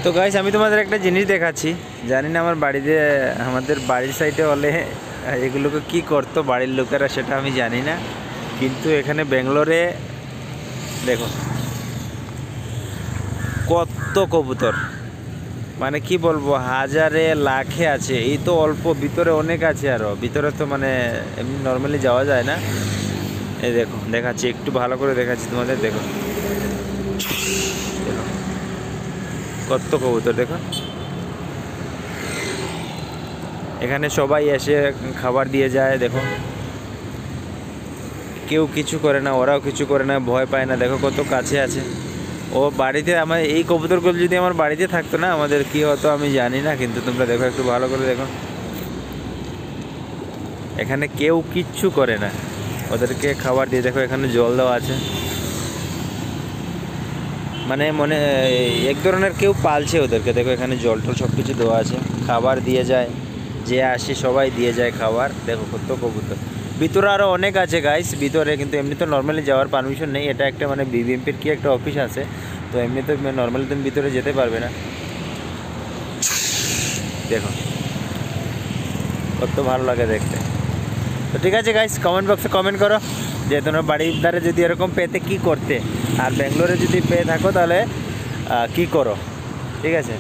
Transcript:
তো গাইস আমি তোমাদের একটা জিনিস দেখাচ্ছি, জানি না আমার বাড়িতে আমাদের বাড়ির সাইডে হলে এগুলোকে কি করতো বাড়ির লোকেরা সেটা আমি জানি না, কিন্তু এখানে ব্যাঙ্গালোরে দেখো কত কবুতর, মানে কি বলবো হাজারে লাখে আছে। এই তো অল্প, ভিতরে অনেক আছে, আরও ভিতরে তো মানে এমনি নর্মালি যাওয়া যায় না। এই দেখো দেখাচ্ছি, একটু ভালো করে দেখাচ্ছি তোমাদের, দেখো দেখো কত কবুতর, দেখো এখানে সবাই এসে খাবার দিয়ে যায়। দেখো কেউ কিছু করে না, ওরাও কিছু করে না, ভয় পায় না, দেখো কত কাছে আছে। ও বাড়িতে আমার এই কবুতরগুলো যদি আমার বাড়িতে থাকতো না আমাদের কি হতো আমি জানি না, কিন্তু তোমরা দেখো একটু ভালো করে দেখো, এখানে কেউ কিচ্ছু করে না, ওদেরকে খাবার দিয়ে দেখো এখানে জল দেওয়া আছে, মানে মনে এক ধরনের কেউ পালছে ওদেরকে। দেখো এখানে জল টল সব কিছু দেওয়া আছে, খাবার দিয়ে যায়, যে আসে সবাই দিয়ে যায় খাবার। দেখো কত কবুতর, ভিতরে আরও অনেক আছে গাইস ভিতরে, কিন্তু এমনি তো নর্মালি যাওয়ার পারমিশন নেই, এটা একটা মানে বিবিএমপির কি একটা অফিস আছে, তো এমনি তো নর্মালি তুমি ভিতরে যেতে পারবে না। দেখো কত ভালো লাগে দেখতে। তো ঠিক আছে গাইস, কমেন্ট বক্সে কমেন্ট করো যে তোমার বাড়ির ধারে যদি এরকম পেতে কি করতে, আর ব্যাঙ্গালোরে যদি পেয়ে থাকো তাহলে কি করো, ঠিক আছে।